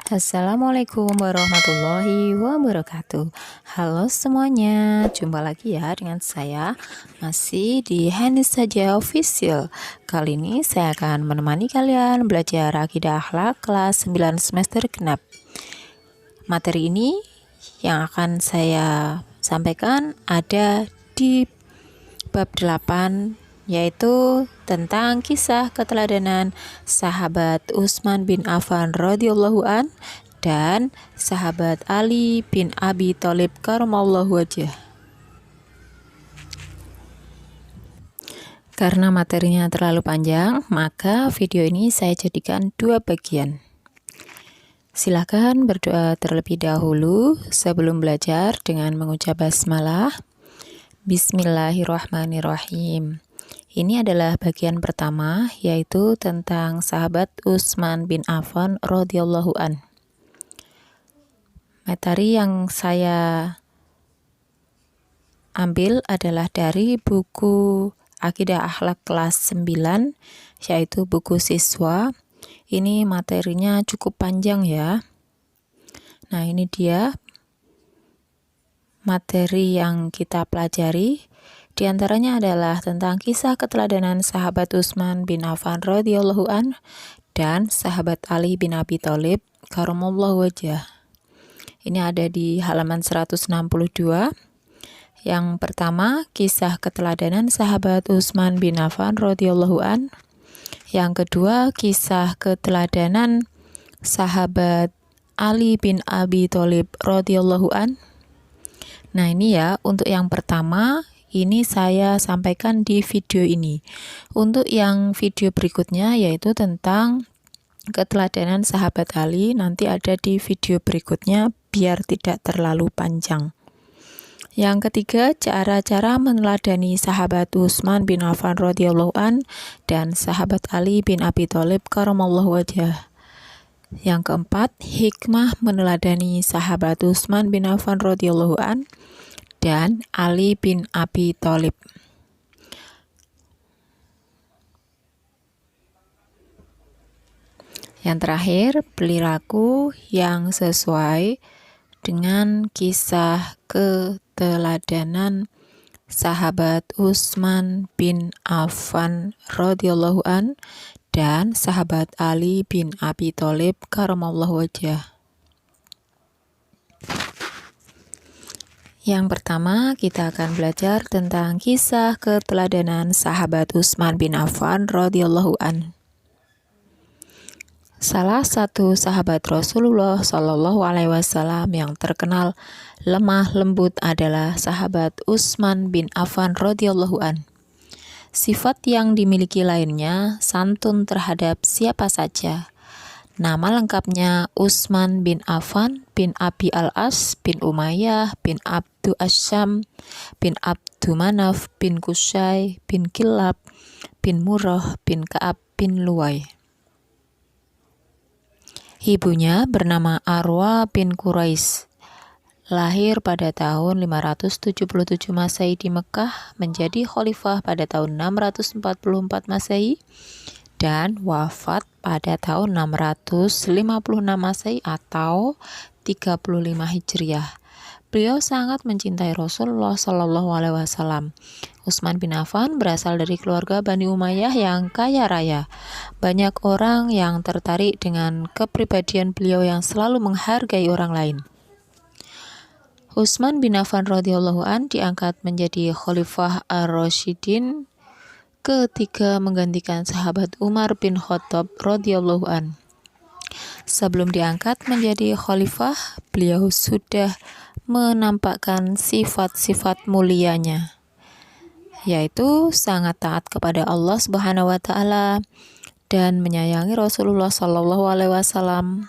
Assalamualaikum warahmatullahi wabarakatuh. Halo semuanya, jumpa lagi ya dengan saya masih di Hanis Saja Official. Kali ini saya akan menemani kalian belajar akidah akhlak kelas 9 semester genap. Materi ini yang akan saya sampaikan ada di bab 8, yaitu tentang kisah keteladanan sahabat Utsman bin Affan radhiyallahu an dan sahabat Ali bin Abi Thalib karramallahu wajhah. Karena materinya terlalu panjang, maka video ini saya jadikan 2 bagian. Silakan berdoa terlebih dahulu sebelum belajar dengan mengucap basmalah. Bismillahirrahmanirrahim. Ini adalah bagian pertama, yaitu tentang sahabat Utsman bin Affan radhiyallahu an. Materi yang saya ambil adalah dari buku Akidah Akhlak kelas 9, yaitu buku siswa. Ini materinya cukup panjang ya. Nah, ini dia materi yang kita pelajari. Di antaranya adalah tentang kisah keteladanan sahabat Utsman bin Affan radhiyallahu an dan sahabat Ali bin Abi Thalib karramallahu wajhah. Ini ada di halaman 162. Yang pertama, kisah keteladanan sahabat Utsman bin Affan radhiyallahu an. Yang kedua, kisah keteladanan sahabat Ali bin Abi Thalib radhiyallahu an. Nah, ini ya, untuk yang pertama ini saya sampaikan di video ini. Untuk yang video berikutnya, yaitu tentang keteladanan sahabat Ali, nanti ada di video berikutnya biar tidak terlalu panjang. Yang ketiga, cara-cara meneladani sahabat Utsman bin Affan radhiyallahu an dan sahabat Ali bin Abi Thalib karramallahu wajhah. Yang keempat, hikmah meneladani sahabat Utsman bin Affan radhiyallahu an dan Ali bin Abi Thalib. Yang terakhir, perilaku yang sesuai dengan kisah keteladanan sahabat Utsman bin Affan radhiyallahu an dan sahabat Ali bin Abi Thalib karramallahu wajhah. Yang pertama, kita akan belajar tentang kisah keteladanan sahabat Utsman bin Affan radhiyallahu an. Salah satu sahabat Rasulullah Shallallahu alaihi wasallam yang terkenal lemah lembut adalah sahabat Utsman bin Affan radhiyallahu an. Sifat yang dimiliki lainnya santun terhadap siapa saja. Nama lengkapnya Utsman bin Affan bin Abi al-As bin Umayyah bin Abdu Asyam bin Abdu Manaf bin Qusay bin Kilab bin Murrah bin Ka'ab bin Luwai. Ibunya bernama Arwa bin Quraisy. Lahir pada tahun 577 Masehi di Mekah, menjadi khalifah pada tahun 644 Masehi dan wafat pada tahun 656 Masehi atau 35 Hijriah. Beliau sangat mencintai Rasulullah Shallallahu alaihi wasallam. Utsman bin Affan berasal dari keluarga Bani Umayyah yang kaya raya. Banyak orang yang tertarik dengan kepribadian beliau yang selalu menghargai orang lain. Utsman bin Affan radhiyallahu an diangkat menjadi Khalifah Ar-Rasyidin ketiga, menggantikan sahabat Umar bin Khattab radhiyallahu an. Sebelum diangkat menjadi khalifah, beliau sudah menampakkan sifat-sifat mulianya, yaitu sangat taat kepada Allah Subhanahu wa taala dan menyayangi Rasulullah Shallallahu alaihi wasallam.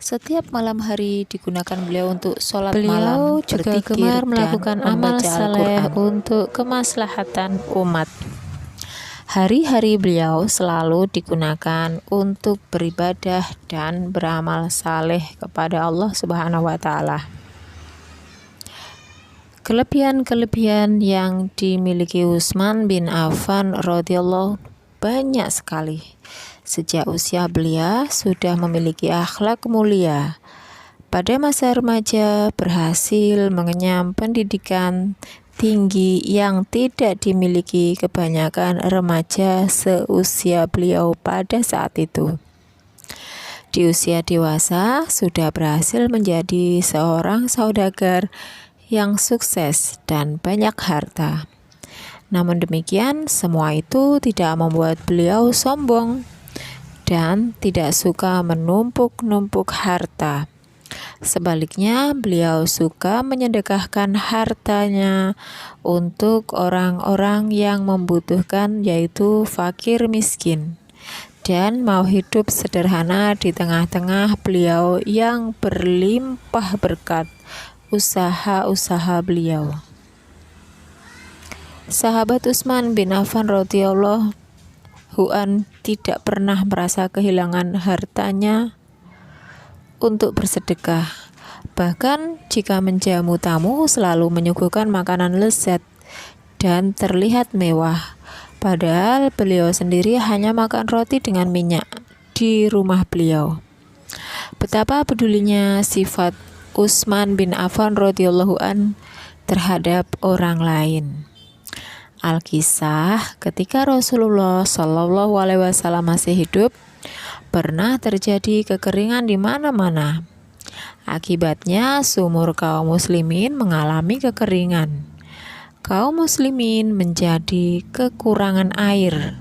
Setiap malam hari digunakan beliau untuk sholat malam, juga gemar melakukan amal saleh untuk kemaslahatan umat. Hari-hari beliau selalu digunakan untuk beribadah dan beramal saleh kepada Allah Subhanahu wa taala. Kelebihan-kelebihan yang dimiliki Utsman bin Affan radhiyallahu banyak sekali. Sejak usia belia sudah memiliki akhlak mulia. Pada masa remaja berhasil mengenyam pendidikan tinggi yang tidak dimiliki kebanyakan remaja seusia beliau pada saat itu. Di usia dewasa sudah berhasil menjadi seorang saudagar yang sukses dan banyak harta. Namun demikian, semua itu tidak membuat beliau sombong dan tidak suka menumpuk-numpuk harta. Sebaliknya, beliau suka menyedekahkan hartanya untuk orang-orang yang membutuhkan, yaitu fakir miskin, dan mau hidup sederhana di tengah-tengah beliau yang berlimpah berkat usaha-usaha beliau. Sahabat Utsman bin Affan radhiyallahu anhu tidak pernah merasa kehilangan hartanya untuk bersedekah. Bahkan jika menjamu tamu selalu menyuguhkan makanan lezat dan terlihat mewah. Padahal beliau sendiri hanya makan roti dengan minyak di rumah beliau. Betapa pedulinya sifat Utsman bin Affan radhiyallahu anhu terhadap orang lain. Alkisah, ketika Rasulullah Shallallahu alaihi wasallam masih hidup, pernah terjadi kekeringan di mana-mana. Akibatnya sumur kaum muslimin mengalami kekeringan. Kaum muslimin menjadi kekurangan air.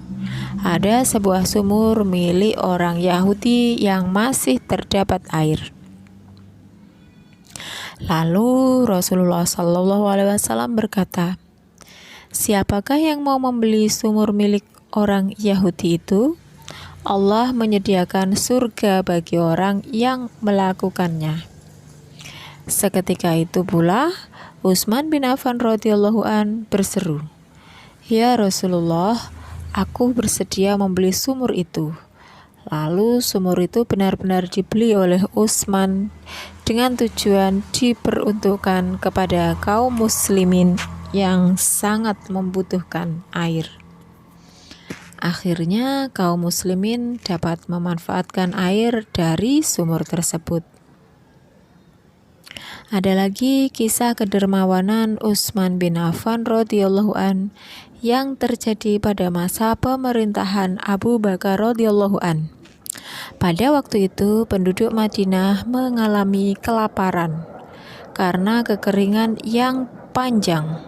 Ada sebuah sumur milik orang Yahudi yang masih terdapat air. Lalu Rasulullah Shallallahu alaihi wasallam berkata, "Siapakah yang mau membeli sumur milik orang Yahudi itu? Allah menyediakan surga bagi orang yang melakukannya." Seketika itu pula Utsman bin Affan radhiyallahu an berseru, "Ya Rasulullah, aku bersedia membeli sumur itu." Lalu sumur itu benar-benar dibeli oleh Utsman dengan tujuan diperuntukkan kepada kaum muslimin yang sangat membutuhkan air. Akhirnya kaum muslimin dapat memanfaatkan air dari sumur tersebut. Ada lagi kisah kedermawanan Utsman bin Affan radhiyallahu an yang terjadi pada masa pemerintahan Abu Bakar radhiyallahu an. Pada waktu itu penduduk Madinah mengalami kelaparan karena kekeringan yang panjang.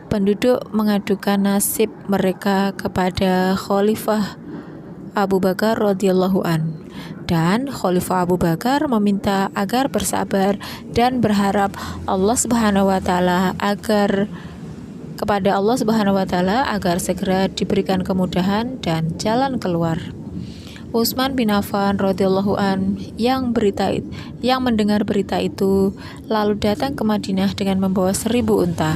Penduduk mengadukan nasib mereka kepada Khalifah Abu Bakar radhiyallahu an, dan Khalifah Abu Bakar meminta agar bersabar dan berharap Allah Subhanahu wa taala agar segera diberikan kemudahan dan jalan keluar. Utsman bin Affan radhiyallahu an yang mendengar berita itu lalu datang ke Madinah dengan membawa 1000 unta.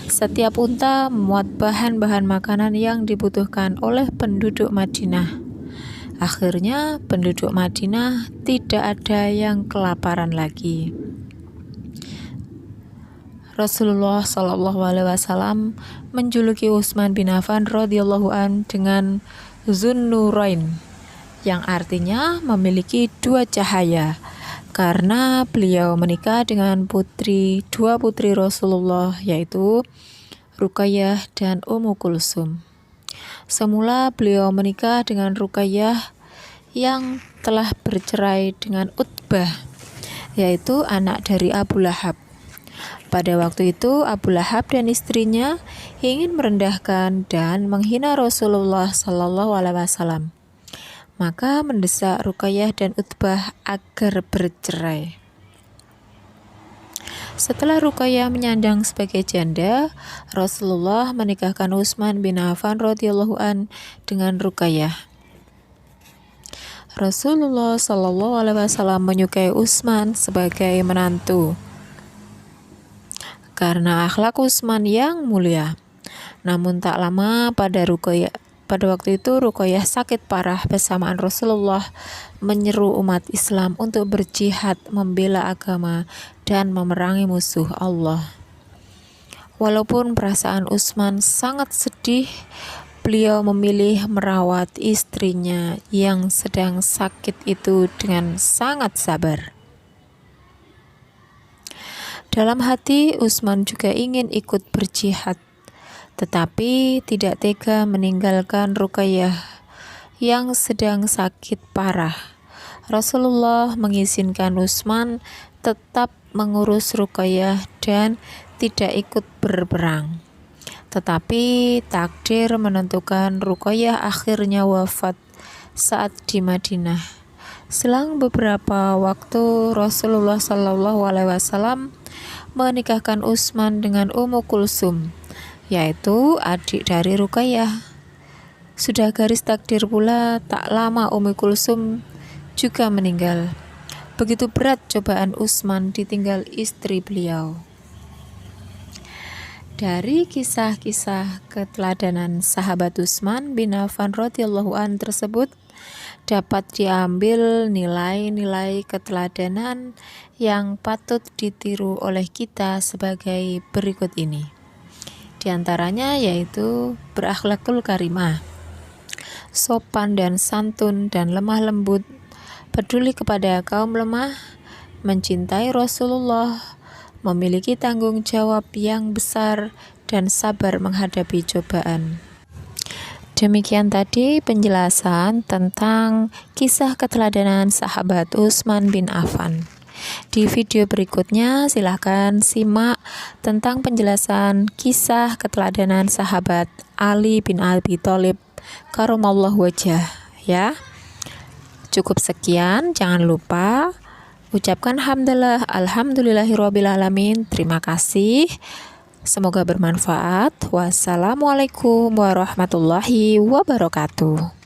Setiap unta memuat bahan-bahan makanan yang dibutuhkan oleh penduduk Madinah. Akhirnya penduduk Madinah tidak ada yang kelaparan lagi. Rasulullah Shallallahu alaihi wasallam menjuluki Utsman bin Affan radhiyallahu an dengan Zunnurain, yang artinya memiliki dua cahaya, karena beliau menikah dengan dua putri Rasulullah, yaitu Ruqayyah dan Ummu Kulsum. Semula beliau menikah dengan Ruqayyah yang telah bercerai dengan Utbah, yaitu anak dari Abu Lahab. Pada waktu itu Abu Lahab dan istrinya ingin merendahkan dan menghina Rasulullah Shallallahu alaihi wasallam. Maka mendesak Ruqayyah dan Utbah agar bercerai. Setelah Ruqayyah menyandang sebagai janda, Rasulullah menikahkan Utsman bin Affan radhiyallahu an dengan Ruqayyah. Rasulullah Shallallahu alaihi wasallam menyukai Utsman sebagai menantu karena akhlak Utsman yang mulia. Namun tak lama pada waktu itu Ruqayyah sakit parah bersamaan Rasulullah menyeru umat Islam untuk berjihad membela agama dan memerangi musuh Allah. Walaupun perasaan Utsman sangat sedih beliau memilih merawat istrinya yang sedang sakit itu dengan sangat sabar. Dalam hati, Utsman juga ingin ikut berjihad, tetapi tidak tega meninggalkan Ruqayyah yang sedang sakit parah. Rasulullah mengizinkan Utsman tetap mengurus Ruqayyah dan tidak ikut berperang. Tetapi takdir menentukan Ruqayyah akhirnya wafat saat di Madinah. Selang beberapa waktu, Rasulullah SAW menikahkan Utsman dengan Ummu Kulsum, yaitu adik dari Ruqayyah. Sudah garis takdir pula, tak lama Ummu Kulsum juga meninggal. Begitu berat cobaan Utsman ditinggal istri beliau. Dari kisah-kisah keteladanan sahabat Utsman bin Affan radhiyallahu an tersebut dapat diambil nilai-nilai keteladanan yang patut ditiru oleh kita sebagai berikut ini. Di antaranya yaitu berakhlakul karimah, sopan dan santun dan lemah lembut, peduli kepada kaum lemah, mencintai Rasulullah, memiliki tanggung jawab yang besar, dan sabar menghadapi cobaan. Demikian tadi penjelasan tentang kisah keteladanan sahabat Utsman bin Affan. Di video berikutnya silahkan simak tentang penjelasan kisah keteladanan sahabat Ali bin Abi Thalib karramallahu wajhah ya. Cukup sekian, jangan lupa ucapkan hamdalah alhamdulillahirabbil alamin. Terima kasih. Semoga bermanfaat. Wassalamualaikum warahmatullahi wabarakatuh.